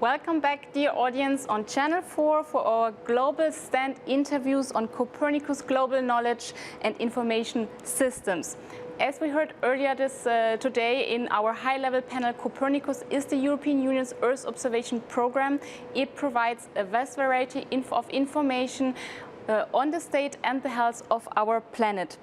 Welcome back, dear audience, on Channel 4 for our Global Stand interviews on Copernicus Global Knowledge and Information Systems. As we heard earlier today in our high-level panel, Copernicus is the European Union's Earth observation program. It provides a vast variety of information on the state and the health of our planet.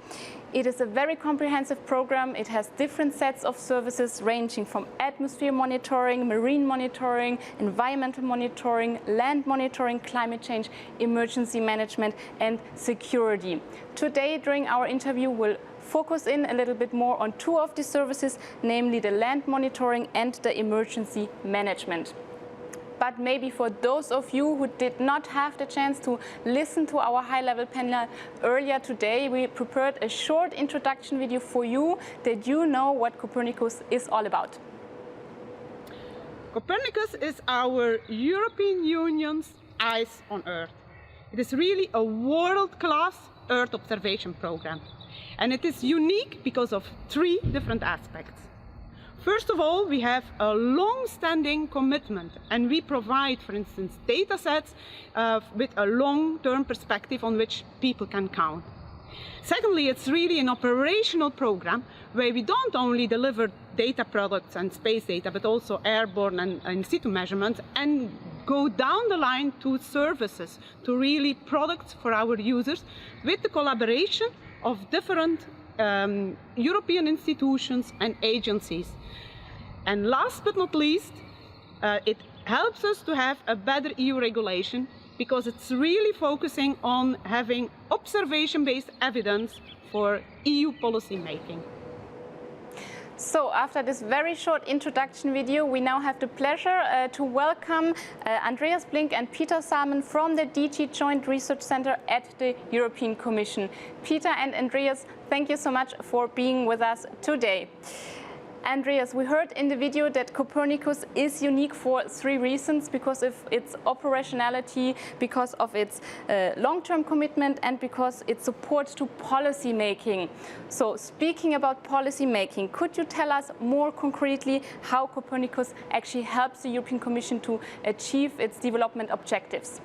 It is a very comprehensive program. It has different sets of services ranging from atmosphere monitoring, marine monitoring, environmental monitoring, land monitoring, climate change, emergency management and security. Today, during our interview, we'll focus in a little bit more on two of these services, namely the land monitoring and the emergency management. But maybe for those of you who did not have the chance to listen to our high-level panel earlier today, we prepared a short introduction video for you that you know what Copernicus is all about. Copernicus is our European Union's eyes on Earth. It is really a world-class Earth observation program. And it is unique because of three different aspects. First of all, we have a long-standing commitment, and we provide, for instance, data sets with a long-term perspective on which people can count. Secondly, it's really an operational program where we don't only deliver data products and space data, but also airborne and in situ measurements, and go down the line to services, to really products for our users, with the collaboration of different European institutions and agencies. And last but not least, it helps us to have a better EU regulation because it's really focusing on having observation-based evidence for EU policy making. So after this very short introduction video, we now have the pleasure to welcome Andreas Blink and Peter Salmon from the DG Joint Research Center at the European Commission. Peter and Andreas, thank you so much for being with us today. Andreas, we heard in the video that Copernicus is unique for three reasons: because of its operationality, because of its long-term commitment, and because it supports to policy making. So speaking about policy making, could you tell us more concretely how Copernicus actually helps the European Commission to achieve its development objectives?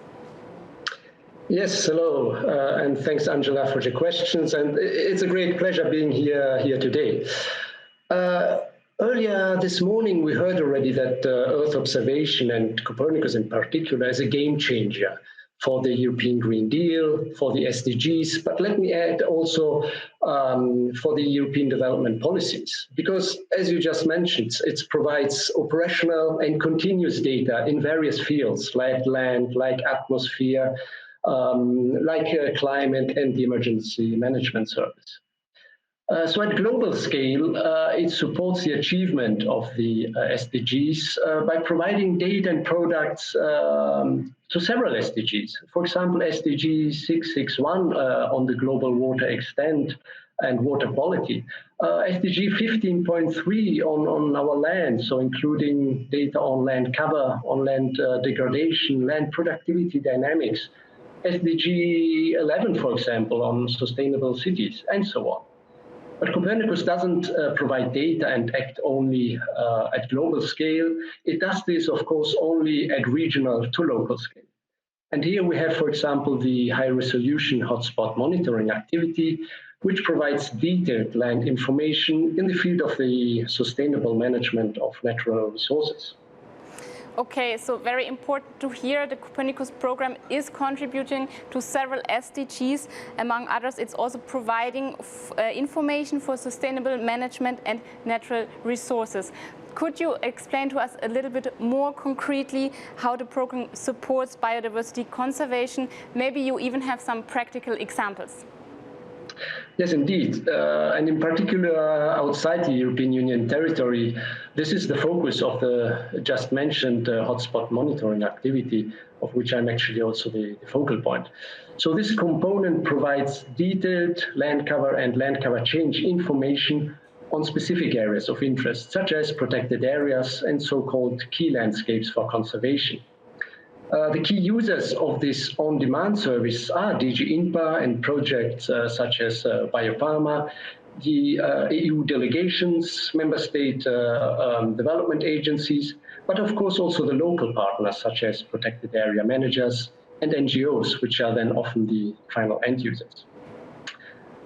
Yes, hello, and thanks, Angela, for the questions. And it's a great pleasure being here today. Earlier this morning, we heard already that Earth observation, and Copernicus in particular, is a game changer for the European Green Deal, for the SDGs, but let me add also for the European development policies. Because, as you just mentioned, it provides operational and continuous data in various fields, like land, like atmosphere, like climate and the emergency management service. So at global scale, it supports the achievement of the SDGs by providing data and products to several SDGs. For example, SDG 661 on the global water extent and water quality, SDG 15.3 on our land, so including data on land cover, on land degradation, land productivity dynamics, SDG 11, for example, on sustainable cities, and so on. But Copernicus doesn't provide data and act only at global scale. It does this, of course, only at regional to local scale. And here we have, for example, the high-resolution hotspot monitoring activity, which provides detailed land information in the field of the sustainable management of natural resources. Okay, so very important to hear the Copernicus program is contributing to several SDGs. Among others, it's also providing information for sustainable management and natural resources. Could you explain to us a little bit more concretely how the program supports biodiversity conservation? Maybe you even have some practical examples. Yes, indeed. And in particular, outside the European Union territory, this is the focus of the just mentioned hotspot monitoring activity, of which I'm actually also the focal point. So this component provides detailed land cover and land cover change information on specific areas of interest, such as protected areas and so-called key landscapes for conservation. The key users of this on-demand service are DG INPA and projects such as BioPharma, the EU delegations, member state development agencies, but of course also the local partners such as protected area managers and NGOs, which are then often the final end users.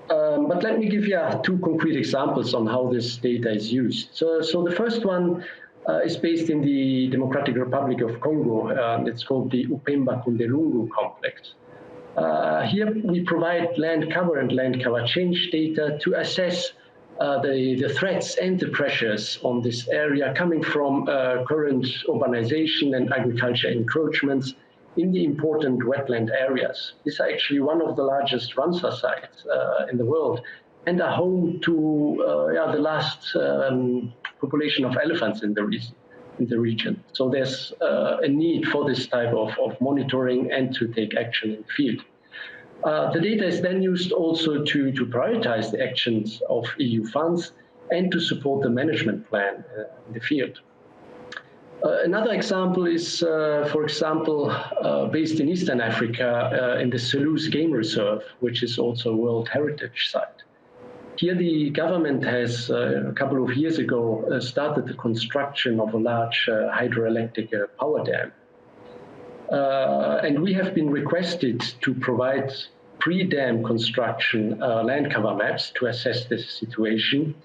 But let me give you two concrete examples on how this data is used. So the first one is based in the Democratic Republic of Congo. It's called the Upemba Kundelungu complex. Here we provide land cover and land cover change data to assess the threats and the pressures on this area coming from current urbanization and agriculture encroachments in the important wetland areas. These are actually one of the largest Ramsar sites in the world and are home to the last population of elephants in the region. So there's a need for this type of monitoring and to take action in the field. The data is then used also to prioritize the actions of EU funds and to support the management plan in the field. Another example is, for example, based in Eastern Africa in the Selous Game Reserve, which is also a World Heritage Site. Here the government has, a couple of years ago, started the construction of a large hydroelectric power dam. And we have been requested to provide pre-dam construction land cover maps to assess this situation.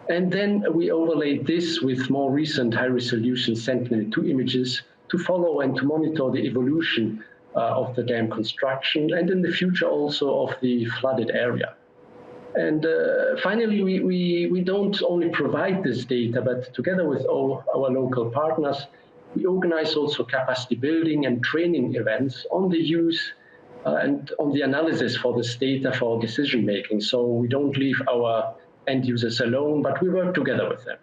And then we overlaid this with more recent high-resolution Sentinel-2 images to follow and to monitor the evolution of the dam construction and in the future also of the flooded area. And finally, we don't only provide this data, but together with all our local partners, we organize also capacity building and training events on the use and on the analysis for this data for decision making. So we don't leave our end users alone, but we work together with them.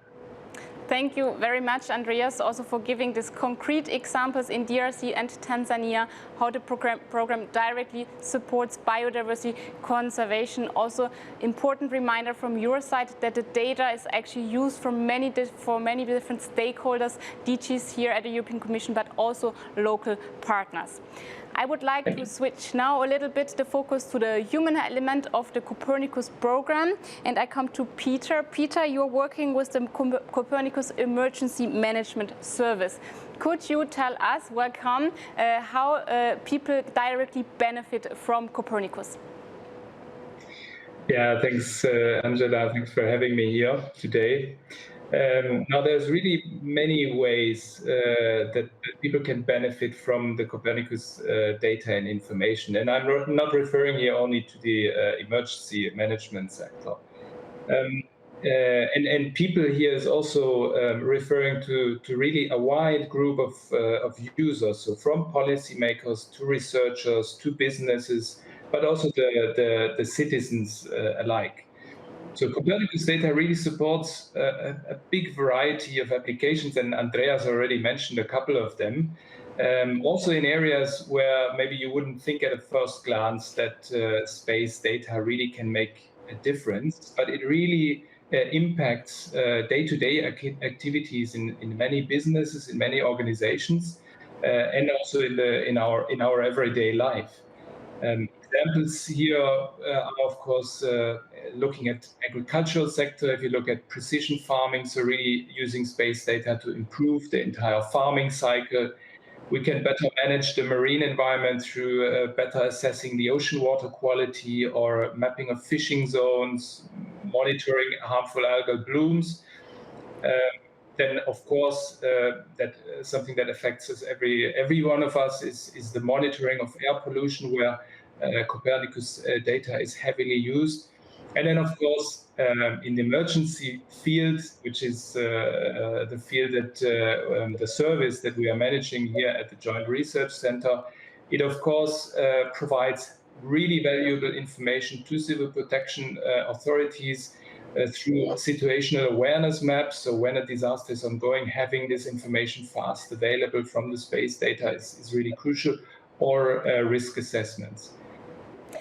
Thank you very much, Andreas, also for giving these concrete examples in DRC and Tanzania, how the program directly supports biodiversity conservation. Also, important reminder from your side that the data is actually used for many different stakeholders, DGs here at the European Commission, but also local partners. I would like to switch now a little bit the focus to the human element of the Copernicus program, and I come to Peter. Peter, you're working with the Copernicus Emergency Management Service. Could you tell us, welcome, how people directly benefit from Copernicus? Yeah, thanks, Angela. Thanks for having me here today. Now, there's really many ways that people can benefit from the Copernicus data and information. And I'm not referring here only to the emergency management sector. And people here is also referring to really a wide group of users, so from policymakers to researchers to businesses, but also the citizens alike. So Copernicus data really supports a big variety of applications, and Andreas already mentioned a couple of them. Also in areas where maybe you wouldn't think at a first glance that space data really can make a difference, but it really impacts day-to-day activities in many businesses, in many organizations, and also in our everyday life. Examples here are, of course, looking at agricultural sector. If you look at precision farming, so really using space data to improve the entire farming cycle. We can better manage the marine environment through better assessing the ocean water quality or mapping of fishing zones, monitoring harmful algal blooms. Then, of course, something that affects us, every one of us, is the monitoring of air pollution, where Copernicus data is heavily used. And then, of course, in the emergency field, which is the field that the service that we are managing here at the Joint Research Center, it, of course, provides really valuable information to civil protection authorities through situational awareness maps. So when a disaster is ongoing, having this information fast available from the space data is really crucial, or risk assessments.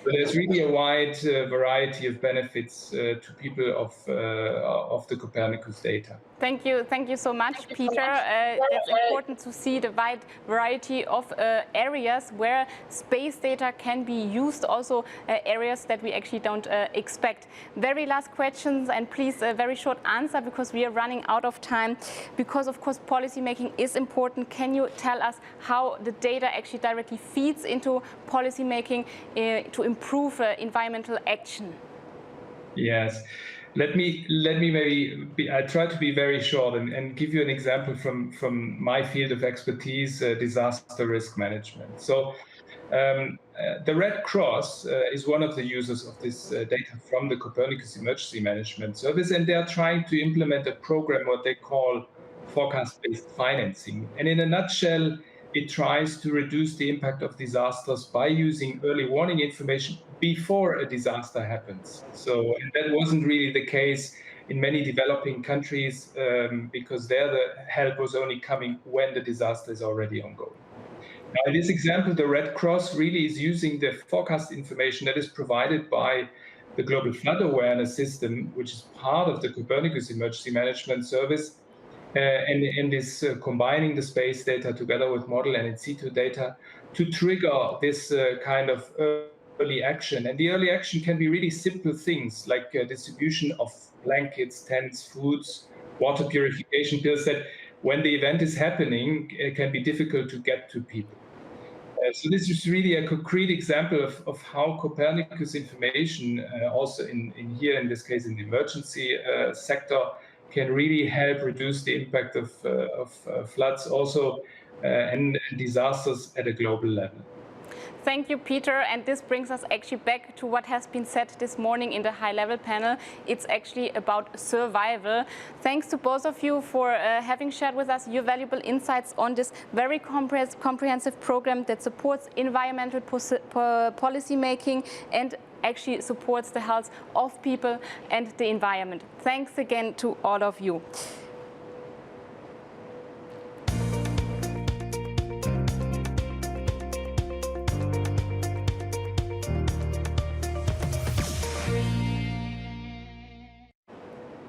So there's really a wide variety of benefits to people of the Copernicus data. Thank you so much, Peter. It's important to see the wide variety of areas where space data can be used, also areas that we actually don't expect. Very last questions, and please a very short answer because we are running out of time. Because of course policy making is important. Can you tell us how the data actually directly feeds into policy making to improve environmental action? Yes. Let me maybe I try to be very short and give you an example from my field of expertise, disaster risk management. So the Red Cross is one of the users of this data from the Copernicus Emergency Management Service, and they are trying to implement a program what they call forecast-based financing. And in a nutshell, it tries to reduce the impact of disasters by using early warning information before a disaster happens. So and that wasn't really the case in many developing countries because there the help was only coming when the disaster is already ongoing. Now, in this example, the Red Cross really is using the forecast information that is provided by the Global Flood Awareness System, which is part of the Copernicus Emergency Management Service, and is combining the space data together with model and in situ data to trigger this kind of early action. And the early action can be really simple things like distribution of blankets, tents, foods, water purification pills that when the event is happening, it can be difficult to get to people. So this is really a concrete example of how Copernicus information, also in here, in this case, in the emergency sector, can really help reduce the impact of floods also and disasters at a global level. Thank you, Peter. And this brings us actually back to what has been said this morning in the high-level panel. It's actually about survival. Thanks to both of you for having shared with us your valuable insights on this very comprehensive program that supports environmental policy making and actually supports the health of people and the environment. Thanks again to all of you.